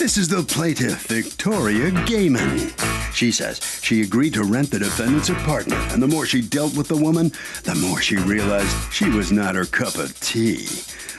This is the plaintiff, Victoria Gaiman. She says she agreed to rent the defendant's apartment, and the more she dealt with the woman, the more she realized she was not her cup of tea.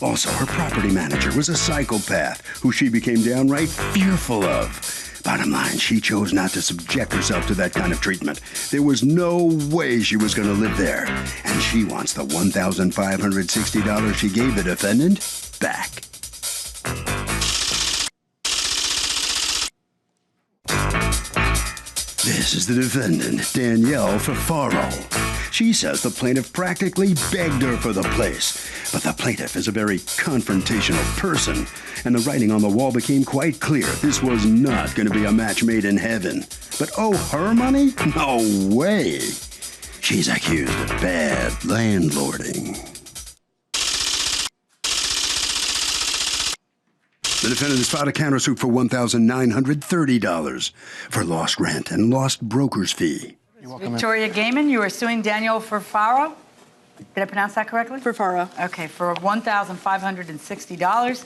Also, her property manager was a psychopath who she became downright fearful of. Bottom line, she chose not to subject herself to that kind of treatment. There was no way she was going to live there, and she wants the $1,560 she gave the defendant back. This is the defendant, Danielle Fafaro. She says the plaintiff practically begged her for the place, but the plaintiff is a very confrontational person, and the writing on the wall became quite clear. This was not going to be a match made in heaven. But owe her money? No way. She's accused of bad landlording. The defendant has filed a countersuit for $1,930 for lost rent and lost broker's fee. Victoria Gaiman, you are suing Danielle Fafaro. Did I pronounce that correctly? Fafaro. Okay, for $1,560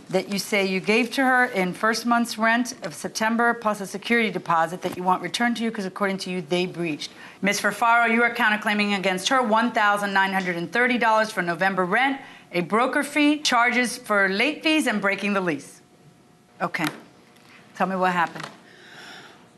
that you say you gave to her in first month's rent of September, plus a security deposit that you want returned to you because, according to you, they breached. Ms. Fafaro, you are counterclaiming against her $1,930 for November rent, a broker fee, charges for late fees, and breaking the lease. Okay. Tell me what happened.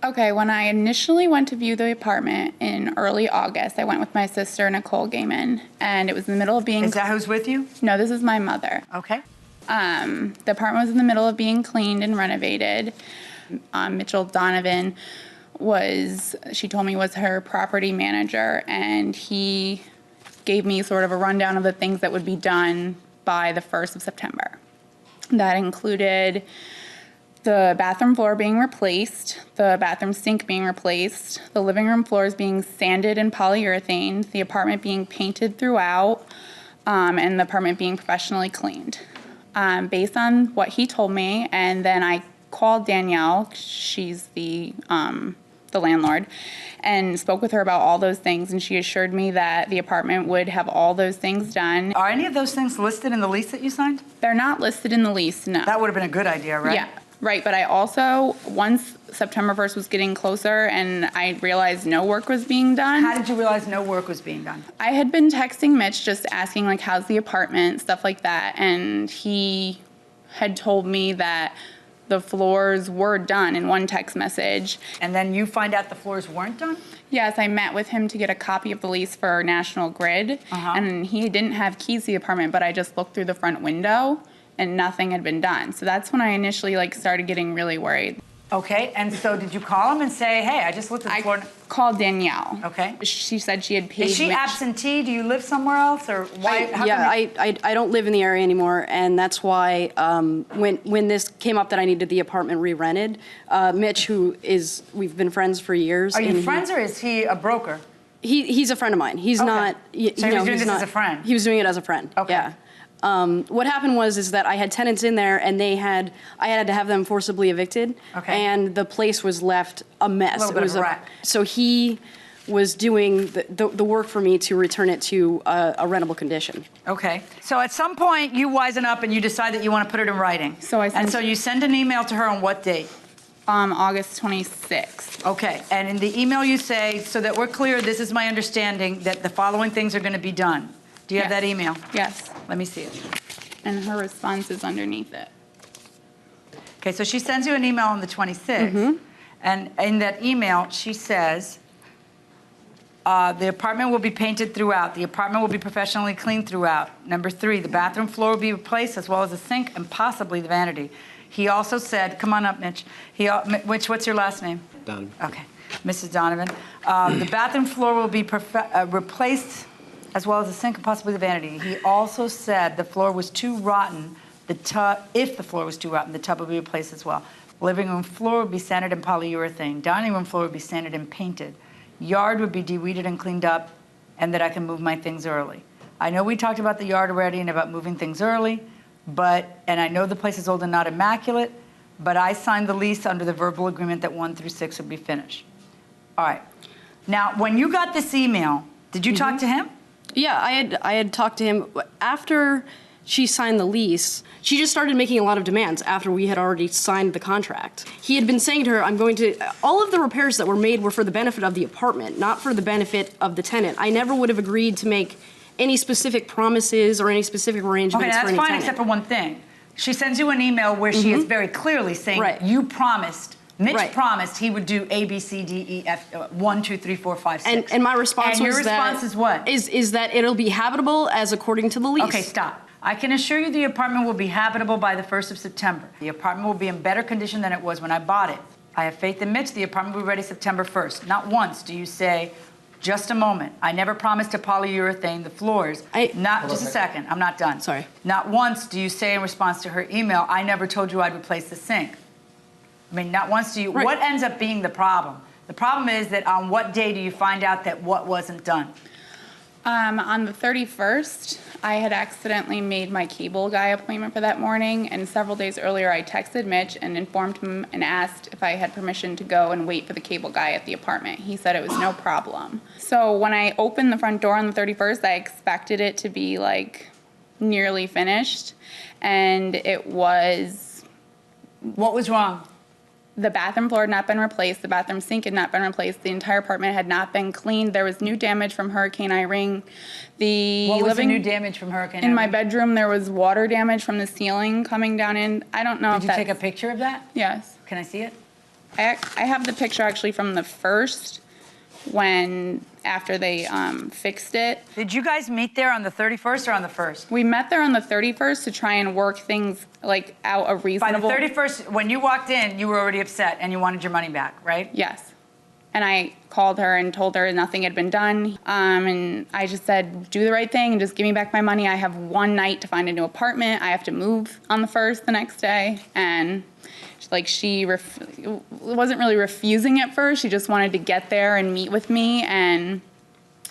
Okay, when I initially went to view the apartment in early August, I went with my sister, Nicole Gaiman, and it was in the middle of being... Is that who's with you? No, this is my mother. Okay. The apartment was in the middle of being cleaned and renovated. Mitchell Donovan she told me, was her property manager, and he gave me sort of a rundown of the things that would be done by the 1st of September. That included the bathroom floor being replaced, the bathroom sink being replaced, the living room floors being sanded and polyurethane, the apartment being painted throughout, and the apartment being professionally cleaned. Based on what he told me, and then I called Danielle, she's the landlord, and spoke with her about all those things, and she assured me that the apartment would have all those things done. Are any of those things listed in the lease that you signed? They're not listed in the lease, no. That would have been a good idea, right? Yeah, right, but I also, once September 1st was getting closer and I realized no work was being done. How did you realize no work was being done? I had been texting Mitch just asking, like, how's the apartment, stuff like that, and he had told me that the floors were done in one text message. And then you find out the floors weren't done? Yes, I met with him to get a copy of the lease for National Grid, and he didn't have keys to the apartment, but I just looked through the front window and nothing had been done. So that's when I initially started getting really worried. Okay, and so did you call him and say, hey, I just looked at the floor? I called Danielle. Okay. She said she had paid Is she Mitch. Absentee? Do you live somewhere else, or why? I don't live in the area anymore, and that's why when this came up that I needed the apartment re-rented, Mitch, we've been friends for years. Are you friends, or is he a broker? He's a friend of mine. He's not. So he was doing this as a friend? He was doing it as a friend. Okay. Yeah. What happened was that I had tenants in there, and I had to have them forcibly evicted. Okay. And the place was left a mess. A little bit of a wreck. So he was doing the work for me to return it to a rentable condition. Okay. So at some point, you wisen up and you decide that you want to put it in writing. So so you send an email to her on what date? August 26th. Okay. And in the email you say, so that we're clear, this is my understanding that the following things are going to be done. Do you have that email? Yes. Let me see it. And her response is underneath it. Okay, so she sends you an email on the 26th, and in that email, she says, the apartment will be painted throughout. The apartment will be professionally cleaned throughout. Number 3, the bathroom floor will be replaced, as well as the sink and possibly the vanity. He also said, come on up, Mitch. Mitch, what's your last name? Donovan. Okay, Mrs. Donovan. The bathroom floor will be replaced, as well as the sink and possibly the vanity. He also said the floor was too rotten. If the floor was too rotten, the tub will be replaced as well. Living room floor would be sanded and polyurethane. Dining room floor would be sanded and painted. Yard would be de-weeded and cleaned up, and that I can move my things early. I know we talked about the yard already and about moving things early, and I know the place is old and not immaculate, but I signed the lease under the verbal agreement that 1 through 6 would be finished. All right. Now, when you got this email, did you talk to him? Yeah, I had talked to him after she signed the lease, she just started making a lot of demands after we had already signed the contract. He had been saying to her, all of the repairs that were made were for the benefit of the apartment, not for the benefit of the tenant. I never would have agreed to make any specific promises or any specific arrangements Okay, for any that's fine, tenant. except for one thing. She sends you an email where she is very clearly saying, Right. you promised, Mitch Right. promised he would do A, B, C, D, E, F, 1, 2, 3, 4, 5, 6. And my response and was your that... response is what? Is that it'll be habitable as according to the lease. Okay, stop. I can assure you the apartment will be habitable by the 1st of September. The apartment will be in better condition than it was when I bought it. I have faith in Mitch. The apartment will be ready September 1st. Not once do you say, just a moment. I never promised to polyurethane the floors. Just a second. I'm not done. Sorry. Not once do you say in response to her email, I never told you I'd replace the sink. I mean, not once do you. Right. What ends up being the problem? The problem is that on what day do you find out that what wasn't done? On the 31st, I had accidentally made my cable guy appointment for that morning, and several days earlier I texted Mitch and informed him and asked if I had permission to go and wait for the cable guy at the apartment. He said it was no problem. So when I opened the front door on the 31st, I expected it to be like nearly finished, and it was... What was wrong? The bathroom floor had not been replaced. The bathroom sink had not been replaced. The entire apartment had not been cleaned. There was new damage from Hurricane Irene. What was the new damage from Hurricane Irene? In my bedroom, there was water damage from the ceiling coming down in. I don't know if Did you take a picture of that? Yes. Can I see it? I have the picture actually from the first after they fixed it. Did you guys meet there on the 31st or on the 1st? We met there on the 31st to try and work things like out a reasonable... By the 31st, when you walked in, you were already upset and you wanted your money back, right? Yes. And I called her and told her nothing had been done. And I just said, do the right thing and just give me back my money. I have one night to find a new apartment. I have to move on the 1st the next day. And she wasn't really refusing at first. She just wanted to get there and meet with me. And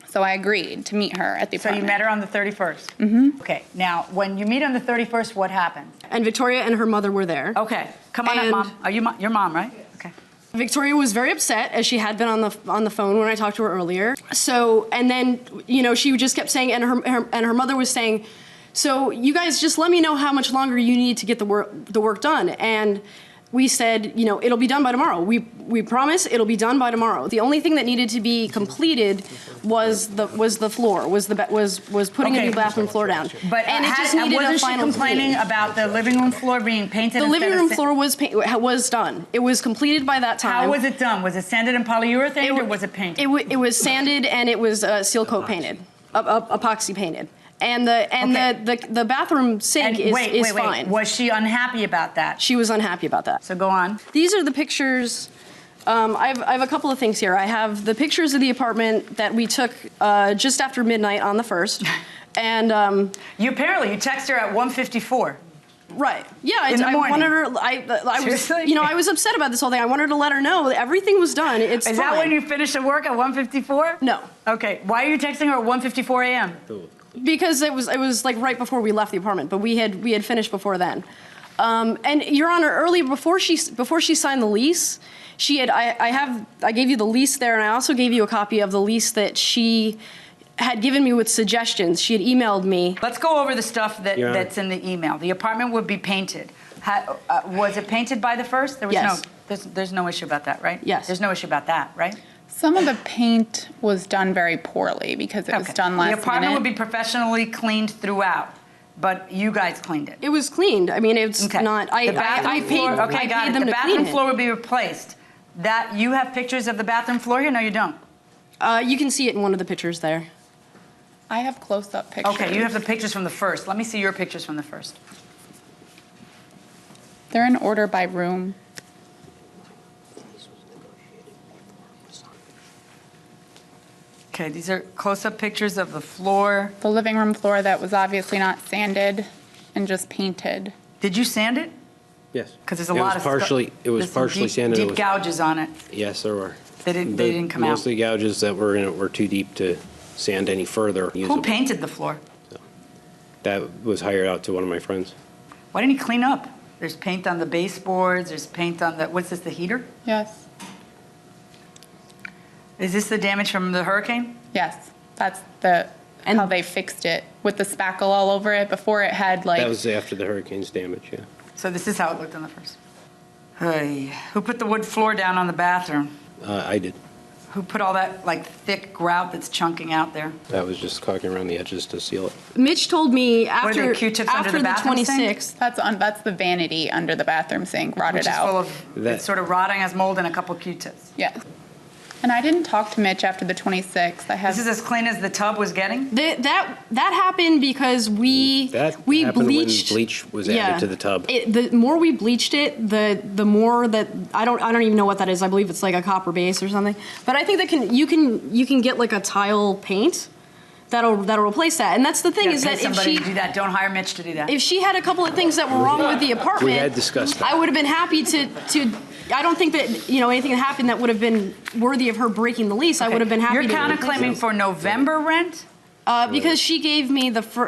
so I agreed to meet her at the apartment. So you met her on the 31st? Mm-hmm. Okay. Now, when you meet on the 31st, what happened? And Victoria and her mother were there. Okay. Come on up, Mom. Are you your mom, right? Okay. Victoria was very upset, as she had been on the phone when I talked to her earlier. So, and then, she just kept saying, and her mother was saying, so you guys just let me know how much longer you need to get the work done. And we said, it'll be done by tomorrow. We promise it'll be done by tomorrow. The only thing that needed to be completed was the floor, was putting a new bathroom floor down. But and it just needed wasn't a final she complaining about the living room floor being painted? The living room floor was done. It was completed by that time. How was it done? Was it sanded and polyurethane, or was it painted? It was sanded and it was seal coat painted, epoxy painted. And the bathroom sink is fine. Was she unhappy about that? She was unhappy about that. So go on. These are the pictures. I have a couple of things here. I have the pictures of the apartment that we took just after midnight on the 1st. And you text her at 1:54. Right. Yeah. I wanted her. I was upset about this whole thing. I wanted to let her know that everything was done. Is fine. That when you finished the work at 1:54? No. Okay. Why are you texting her at 1:54 a.m.? Because it was like right before we left the apartment, but we had finished before then. And Your Honor, earlier before she signed the lease, I gave you the lease there, and I also gave you a copy of the lease that she had given me with suggestions. She had emailed me. Let's go over the stuff that's in the email. The apartment would be painted. Was it painted by the 1st? There was yes. There's no issue about that, right? Yes. There's no issue about that, right? Some of the paint was done very poorly because it was done last minute. The apartment would be professionally cleaned throughout, but you guys cleaned it. It was cleaned. I mean, it's not. The bathroom floor. Okay, got it. The bathroom floor would be replaced. That you have pictures of the bathroom floor here? No, you don't. You can see it in one of the pictures there. I have close-up pictures. Okay, you have the pictures from the 1st. Let me see your pictures from the 1st. They're in order by room. Okay, these are close-up pictures of the floor. The living room floor that was obviously not sanded and just painted. Did you sand it? Yes. Because there's a lot of it was partially sanded. Deep gouges on it. Yes, there were. They didn't come out. Most of the gouges that were in it were too deep to sand any further. Who painted the floor? So, that was hired out to one of my friends. Why didn't he clean up? There's paint on the baseboards. There's paint on the, what's this, the heater? Yes. Is this the damage from the hurricane? Yes. That's how they fixed it with the spackle all over it. Before it had like... That was after the hurricane's damage, yeah. So this is how it looked on the first. Hey, who put the wood floor down on the bathroom? I did. Who put all that like thick grout that's chunking out there? That was just caulking around the edges to seal it. Mitch told me What are after, they, Q-tips under after the the bathroom sink? 26th. That's the vanity under the bathroom sink, rotted Which is out. full of, it's sort of rotting, has mold and a couple Q-tips. Yeah. And I didn't talk to Mitch after the 26th. This is as clean as the tub was getting? That happened because we That we happened bleached. when bleach was added to the tub. The more we bleached it, the more that I don't even know what that is. I believe it's like a copper base or something. But I think that you can get like a tile paint that'll replace that. And that's the thing is that if somebody she to do that, don't hire Mitch to do that. if she had a couple of things that were wrong with the apartment, We had discussed that. I would have been happy to. I don't think that anything that happened that would have been worthy of her breaking the lease. I would have been happy. You're to counterclaiming for November rent? because she gave me essentially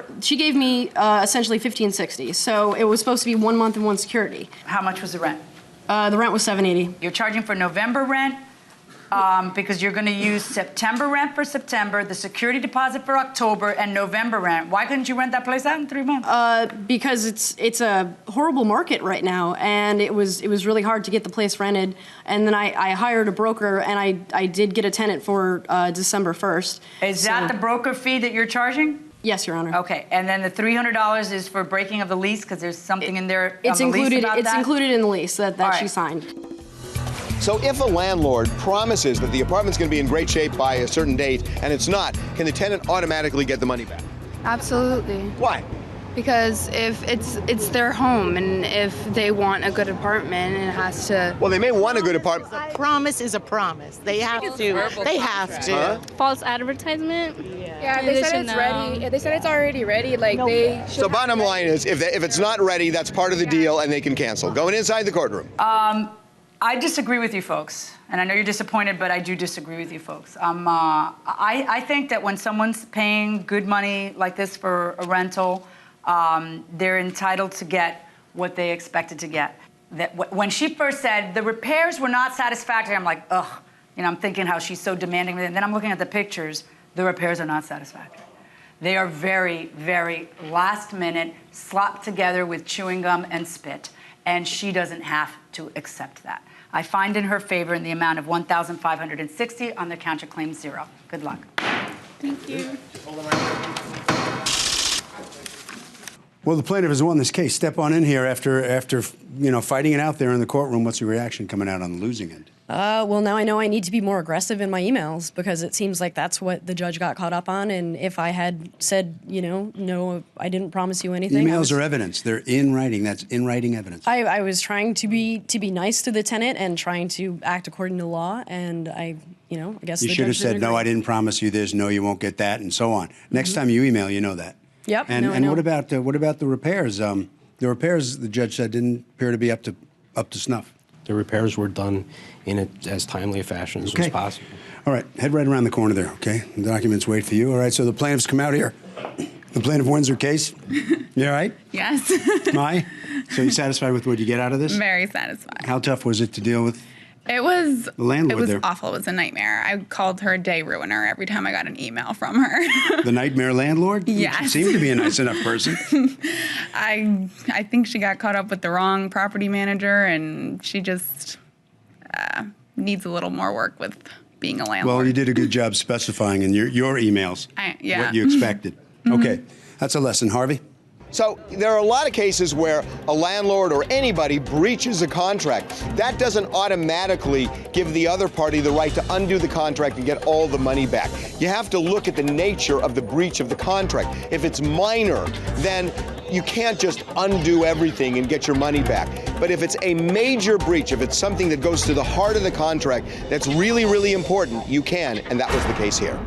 $1,560. So it was supposed to be 1 month and one security. How much was the rent? The rent was $780. You're charging for November rent because you're going to use September rent for September, the security deposit for October, and November rent. Why couldn't you rent that place out in 3 months? Because it's a horrible market right now, and it was really hard to get the place rented. And then I hired a broker, and I did get a tenant for December 1st. Is that the broker fee that you're charging? Yes, Your Honor. Okay, and then the $300 is for breaking of the lease because there's something in there. It's on the lease included. about It's that? included in the lease that All she right. signed. So if a landlord promises that the apartment's going to be in great shape by a certain date and it's not, can the tenant automatically get the money back? Absolutely. Why? Because if it's their home, and if they want a good apartment, and it has to. Well, they may want a good apartment. Promise is a promise. They have to. They have to. Huh? False advertisement. Yeah, they said it's ready. They said it's already ready. Like they. So bottom line is, if it's not ready, that's part of the deal and they can cancel. Going inside the courtroom. I disagree with you folks, and I know you're disappointed, but I do disagree with you folks. I think that when someone's paying good money like this for a rental, they're entitled to get what they expected to get. When she first said the repairs were not satisfactory, I'm like, ugh. I'm thinking how she's so demanding. And then I'm looking at the pictures. The repairs are not satisfactory. They are very, very last minute, slapped together with chewing gum and spit. And she doesn't have to accept that. I find in her favor in the amount of $1,560 on the counterclaim 0. Good luck. Thank you. Well, the plaintiff has won this case. Step on in here after fighting it out there in the courtroom. What's your reaction coming out on the losing end? Well, now I know I need to be more aggressive in my emails because it seems like that's what the judge got caught up on. And if I had said, no, I didn't promise you anything. Emails are evidence. They're in writing. That's in writing evidence. I was trying to be nice to the tenant and trying to act according to law. And I guess You the should have judge said, didn't no, agree. I didn't promise you this. No, you won't get that, and so on. Next time you email, you know that. Yep. And, no, I and know. what about the repairs? The repairs, the judge said, didn't appear to be up to snuff. The repairs were done in as timely a fashion as was possible. All right, head right around the corner there, okay? The documents wait for you. All right, so the plaintiffs come out here. The plaintiff wins her case. You all right? Yes. Mai? So you satisfied with what you get out of this? Very satisfied. How tough was it to deal with? It was The landlord It was there. awful. It was a nightmare. I called her a day ruiner every time I got an email from her. The nightmare landlord? Yes. She seemed to be a nice enough person. I think she got caught up with the wrong property manager, and she just needs a little more work with being a landlord. Well, you did a good job specifying in your emails yeah. what you expected. Okay, that's a lesson. Harvey? So there are a lot of cases where a landlord or anybody breaches a contract. That doesn't automatically give the other party the right to undo the contract and get all the money back. You have to look at the nature of the breach of the contract. If it's minor, then you can't just undo everything and get your money back. But if it's a major breach, if it's something that goes to the heart of the contract that's really, really important, you can, and that was the case here.